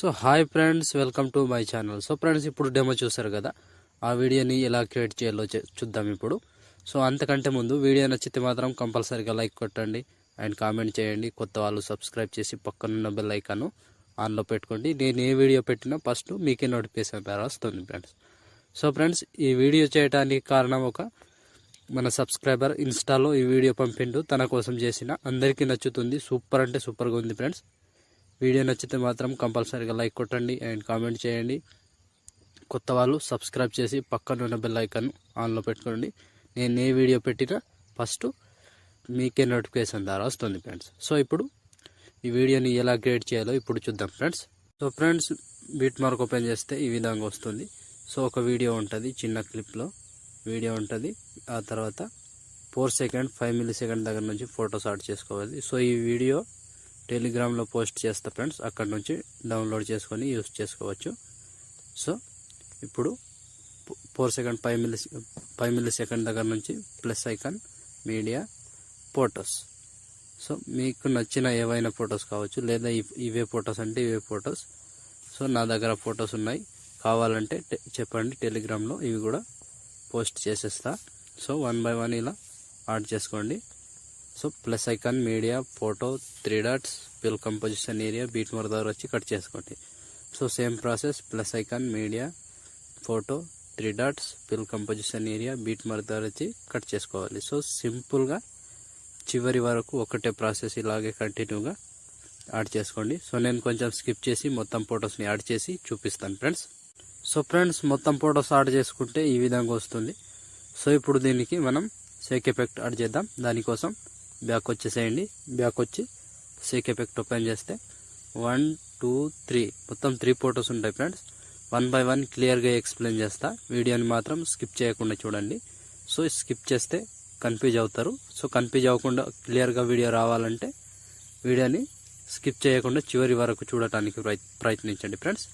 So hi friends, welcome to my channel. So friends, ఇప్పుడు demo చూసారు కదా, ఆ వీడియోని ఎలా క్రియేట్ చేయాలో చూద్దాం ఇప్పుడు. సో అంతకంటే ముందు వీడియో నచ్చితే మాత్రం కంపల్సరీగా లైక్ కొట్టండి అండ్ కామెంట్ చేయండి. కొత్త వాళ్ళు సబ్స్క్రైబ్ చేసి పక్కనున్న బెల్ ఐకాన్ ఆన్లో పెట్టుకోండి. నేను ఏ వీడియో పెట్టినా ఫస్ట్ మీకే నోటిఫికేషన్ వస్తుంది ఫ్రెండ్స్. సో ఫ్రెండ్స్, ఈ వీడియో చేయడానికి కారణం మన సబ్స్క్రైబర్ ఇన్స్టాలో ఈ వీడియో పంపిండు, తన కోసం చేసిన. అందరికీ నచ్చుతుంది, సూపర్ అంటే సూపర్గా ఉంది ఫ్రెండ్స్. వీడియో నచ్చితే మాత్రం కంపల్సరీగా లైక్ కొట్టండి అండ్ కామెంట్ చేయండి. కొత్త వాళ్ళు సబ్స్క్రైబ్ చేసి పక్కన ఉన్న బెల్ ఐకాన్ ఆన్లో పెట్టుకోండి. నేను ఏ వీడియో పెట్టినా ఫస్ట్ మీకే నోటిఫికేషన్ ద్వారా వస్తుంది ఫ్రెండ్స్. సో ఇప్పుడు ఈ వీడియోని ఎలా క్రియేట్ చేయాలో ఇప్పుడు చూద్దాం friends. So friends, beat mark open చేస్తే ఈ విధంగా వస్తుంది. సో ఒక వీడియో ఉంటుంది, చిన్న క్లిప్లో వీడియో ఉంటుంది. ఆ తర్వాత 4 సెకండ్ 5 మిల్లీ సెకండ్ దగ్గర నుంచి ఫొటోస్ యాడ్ చేసుకోవాలి. సో ఈ వీడియో టెలిగ్రామ్లో పోస్ట్ చేస్తా ఫ్రెండ్స్, అక్కడ నుంచి డౌన్లోడ్ చేసుకొని యూస్ చేసుకోవచ్చు. సో ఇప్పుడు 4 సెకండ్ 5 మిల్లీ సెకండ్ దగ్గర నుంచి plus icon media photos. So మీకు నచ్చిన ఏవైనా ఫొటోస్ కావచ్చు, లేదా ఇవే ఫొటోస్ అంటే ఇవే ఫొటోస్. సో నా దగ్గర ఫొటోస్ ఉన్నాయి, కావాలంటే చెప్పండి, టెలిగ్రామ్లో ఇవి కూడా పోస్ట్ చేసేస్తా. సో 1 బై 1 ఇలా యాడ్ చేసుకోండి. So plus icon media photo 3 dots fill composition area beat mark దగ్గర వచ్చి కట్ చేసుకోండి. So same process, plus icon media photo 3 dots fill composition area beat mark దగ్గర వచ్చి కట్ చేసుకోవాలి. సో సింపుల్గా చివరి వరకు ఒకటే ప్రాసెస్ ఇలాగే కంటిన్యూగా యాడ్ చేసుకోండి. సో నేను కొంచెం స్కిప్ చేసి మొత్తం ఫొటోస్ని యాడ్ చేసి చూపిస్తాను ఫ్రెండ్స్. సో ఫ్రెండ్స్, మొత్తం ఫొటోస్ యాడ్ చేసుకుంటే ఈ విధంగా వస్తుంది. సో ఇప్పుడు దీనికి మనం షేక్ ఎఫెక్ట్ యాడ్ చేద్దాం. దానికోసం బ్యాక్ వచ్చేసేయండి. బ్యాక్ వచ్చి షేక్ ఎఫెక్ట్ ఓపెన్ చేస్తే 1 2 3 మొత్తం 3 ఫొటోస్ ఉంటాయి ఫ్రెండ్స్. 1 బై 1 క్లియర్గా ఎక్స్ప్లెయిన్ చేస్తా. వీడియోని మాత్రం స్కిప్ చేయకుండా చూడండి. సో స్కిప్ చేస్తే కన్ఫ్యూజ్ అవుతారు. సో కన్ఫ్యూజ్ అవ్వకుండా క్లియర్గా వీడియో రావాలంటే వీడియోని స్కిప్ చేయకుండా చివరి వరకు చూడటానికి ప్రయత్నించండి ఫ్రెండ్స్.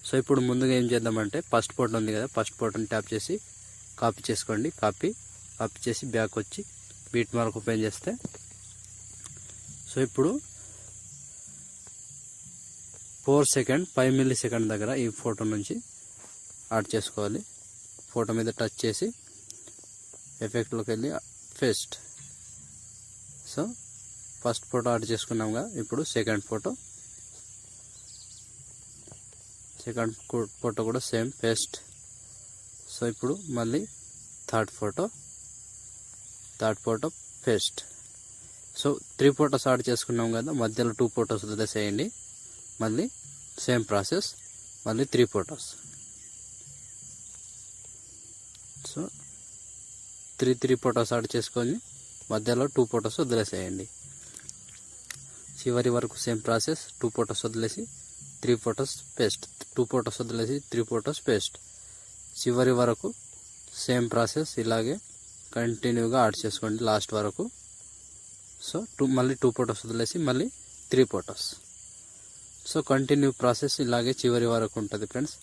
సో ఇప్పుడు ముందుగా ఏం చేద్దామంటే, ఫస్ట్ ఫోటో ఉంది కదా, ఫస్ట్ ఫోటోని ట్యాప్ చేసి కాపీ చేసుకోండి. కాపీ చేసి బ్యాక్ వచ్చి బీట్ మార్క్ ఓపెన్ చేస్తే, సో ఇప్పుడు 4 సెకండ్ 5 మిల్లీ సెకండ్ దగ్గర ఈ ఫోటో నుంచి యాడ్ చేసుకోవాలి. ఫోటో మీద టచ్ చేసి ఎఫెక్ట్లోకి వెళ్ళి paste. So first photo add చేసుకున్నాం కదా, ఇప్పుడు సెకండ్ ఫోటో కూడా సేమ్ పేస్ట్. సో ఇప్పుడు మళ్ళీ third photo paste. So 3 photos add చేసుకున్నాం కదా, మధ్యలో 2 ఫొటోస్ వదిలేసేయండి. మళ్ళీ సేమ్ ప్రాసెస్, మళ్ళీ 3 ఫొటోస్. సో 3 ఫొటోస్ యాడ్ చేసుకొని మధ్యలో 2 ఫొటోస్ వదిలేసేయండి. చివరి వరకు సేమ్ ప్రాసెస్, 2 ఫొటోస్ వదిలేసి 3 ఫొటోస్ పేస్ట్, 2 ఫొటోస్ వదిలేసి 3 ఫొటోస్ పేస్ట్. చివరి వరకు సేమ్ ప్రాసెస్ ఇలాగే కంటిన్యూగా యాడ్ చేసుకోండి లాస్ట్ వరకు. సో మళ్ళీ 2 ఫొటోస్ వదిలేసి మళ్ళీ 3 ఫొటోస్. సో కంటిన్యూ ప్రాసెస్ ఇలాగే చివరి వరకు ఉంటుంది ఫ్రెండ్స్.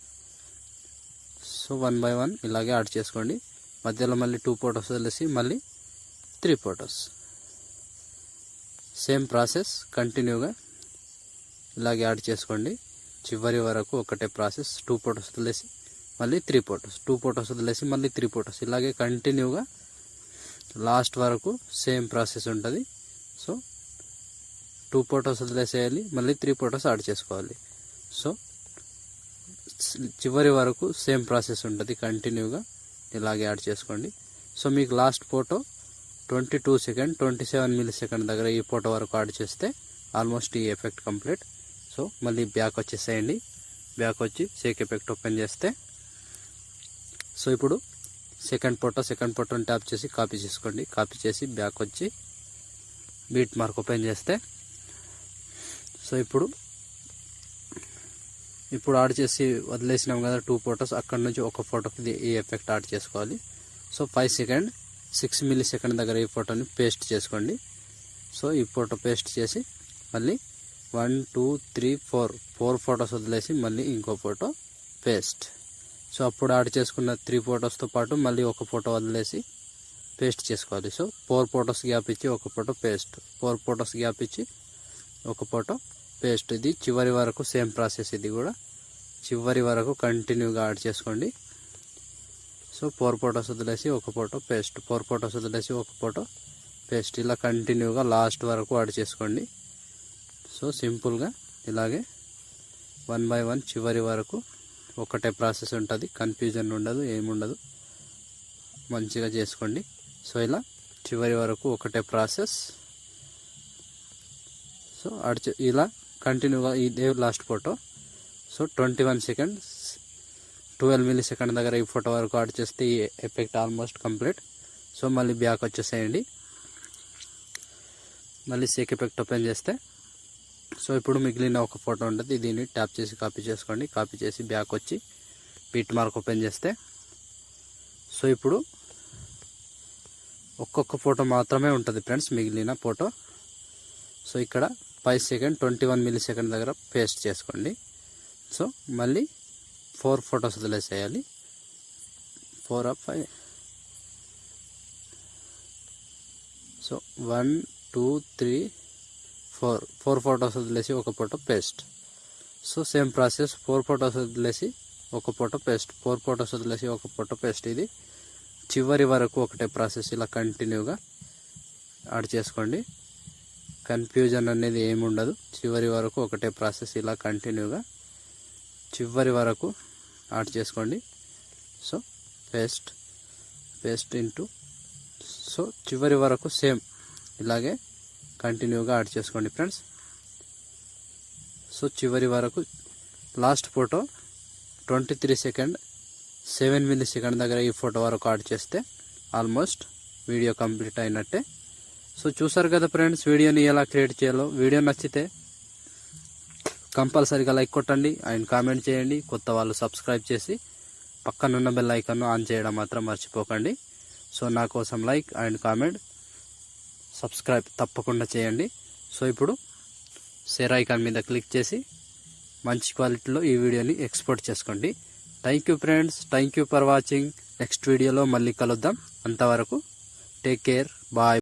సో 1 బై 1 ఇలాగే యాడ్ చేసుకోండి. మధ్యలో మళ్ళీ 2 ఫొటోస్ వదిలేసి మళ్ళీ 3 ఫొటోస్. సేమ్ ప్రాసెస్ కంటిన్యూగా ఇలాగే యాడ్ చేసుకోండి చివరి వరకు ఒకటే ప్రాసెస్. 2 ఫొటోస్ వదిలేసి మళ్ళీ 3 ఫొటోస్, 2 ఫొటోస్ వదిలేసి మళ్ళీ 3 ఫొటోస్. ఇలాగే కంటిన్యూగా లాస్ట్ వరకు సేమ్ ప్రాసెస్ ఉంటుంది. సో 2 ఫొటోస్ వదిలేసేయాలి, మళ్ళీ 3 ఫొటోస్ యాడ్ చేసుకోవాలి. సో చివరి వరకు సేమ్ ప్రాసెస్ ఉంటుంది, కంటిన్యూగా ఇలాగే యాడ్ చేసుకోండి. సో మీకు last photo 22 second 27 milli second దగ్గర ఈ ఫోటో వరకు యాడ్ చేస్తే ఆల్మోస్ట్ ఈ ఎఫెక్ట్ కంప్లీట్. సో మళ్ళీ బ్యాక్ వచ్చేసేయండి. బ్యాక్ వచ్చి షేక్ ఎఫెక్ట్ ఓపెన్ చేస్తే, సో ఇప్పుడు సెకండ్ ఫోటోని ట్యాప్ చేసి కాపీ చేసుకోండి. కాపీ చేసి బ్యాక్ వచ్చి బీట్ మార్క్ ఓపెన్ చేస్తే, సో ఇప్పుడు యాడ్ చేసి వదిలేసినాం కదా 2 ఫొటోస్, అక్కడ నుంచి ఒక ఫోటోకి ఈ ఎఫెక్ట్ యాడ్ చేసుకోవాలి. సో 5 సెకండ్ 6 మిల్లీ సెకండ్ దగ్గర ఈ ఫోటోని పేస్ట్ చేసుకోండి. సో ఈ ఫోటో పేస్ట్ చేసి మళ్ళీ 1 2 3 4 ఫొటోస్ వదిలేసి మళ్ళీ ఇంకో ఫోటో పేస్ట్. సో అప్పుడు యాడ్ చేసుకున్న 3 ఫొటోస్తో పాటు మళ్ళీ ఒక ఫోటో వదిలేసి పేస్ట్ చేసుకోవాలి. సో 4 ఫొటోస్ గ్యాప్ ఇచ్చి ఒక ఫోటో పేస్ట్, 4 ఫొటోస్ గ్యాప్ ఇచ్చి ఒక ఫోటో పేస్ట్. ఇది చివరి వరకు సేమ్ ప్రాసెస్, ఇది కూడా చివరి వరకు కంటిన్యూగా యాడ్ చేసుకోండి. సో 4 ఫొటోస్ వదిలేసి ఒక ఫోటో పేస్ట్, 4 ఫొటోస్ వదిలేసి ఒక ఫోటో పేస్ట్, ఇలా కంటిన్యూగా లాస్ట్ వరకు యాడ్ చేసుకోండి. సో సింపుల్గా ఇలాగే 1 by 1 చివరి వరకు ఒకటే ప్రాసెస్ ఉంటుంది, కన్ఫ్యూజన్ ఉండదు, ఏముండదు, మంచిగా చేసుకోండి. సో ఇలా చివరి వరకు ఒకటే ప్రాసెస్. సో ఇలా కంటిన్యూగా ఇదే last photo. So 21 seconds 12 millisecond దగ్గర ఈ ఫోటో వరకు యాడ్ చేస్తే ఈ ఎఫెక్ట్ ఆల్మోస్ట్ కంప్లీట్. సో మళ్ళీ బ్యాక్ వచ్చేసేయండి, మళ్ళీ సేక్ ఎఫెక్ట్ ఓపెన్ చేస్తే సో ఇప్పుడు మిగిలిన ఒక ఫోటో ఉంటుంది, దీన్ని ట్యాప్ చేసి కాపీ చేసుకోండి. కాపీ చేసి బ్యాక్ వచ్చి బీట్ మార్క్ ఓపెన్ చేస్తే సో ఇప్పుడు ఒక్కొక్క ఫోటో మాత్రమే ఉంటుంది ఫ్రెండ్స్ మిగిలిన ఫోటో. సో ఇక్కడ 5 సెకండ్ 21 millisecond దగ్గర పేస్ట్ చేసుకోండి. సో మళ్ళీ 4 ఫొటోస్ వదిలేసేయాలి, 4 or 5. సో 1 2 3 4 ఫొటోస్ వదిలేసి ఒక photo paste. So same process, 4 photos వదిలేసి ఒక ఫోటో పేస్ట్, 4 ఫొటోస్ వదిలేసి ఒక ఫోటో పేస్ట్. ఇది చివరి వరకు ఒకటే ప్రాసెస్, ఇలా కంటిన్యూగా యాడ్ చేసుకోండి. కన్ఫ్యూజన్ అనేది ఏముండదు, చివరి వరకు ఒకటే ప్రాసెస్, ఇలా కంటిన్యూగా చివరి వరకు యాడ్ చేసుకోండి. సో పేస్ట్ ఇంటూ, సో చివరి వరకు సేమ్ ఇలాగే కంటిన్యూగా యాడ్ చేసుకోండి ఫ్రెండ్స్. సో చివరి వరకు లాస్ట్ ఫోటో 23 సెకండ్ 7 millisecond దగ్గర ఈ ఫోటో వరకు యాడ్ చేస్తే ఆల్మోస్ట్ వీడియో కంప్లీట్ అయినట్టే. సో చూసారు కదా ఫ్రెండ్స్ వీడియోని ఎలా క్రియేట్ చేయాలో. వీడియో నచ్చితే కంపల్సరీగా లైక్ కొట్టండి అండ్ కామెంట్ చేయండి. కొత్త వాళ్ళు సబ్స్క్రైబ్ చేసి పక్కనున్న బెల్ ఐకాన్ను ఆన్ చేయడం మాత్రం మర్చిపోకండి. సో నా కోసం లైక్ అండ్ కామెంట్ సబ్స్క్రైబ్ తప్పకుండా చేయండి. సో ఇప్పుడు షేర్ ఐకాన్ మీద క్లిక్ చేసి మంచి క్వాలిటీలో ఈ వీడియోని ఎక్స్పోర్ట్ చేసుకోండి. Thank you friends, thank you for watching. Next వీడియోలో మళ్ళీ కలుద్దాం. అంతవరకు టేక్ కేర్, బాయ్.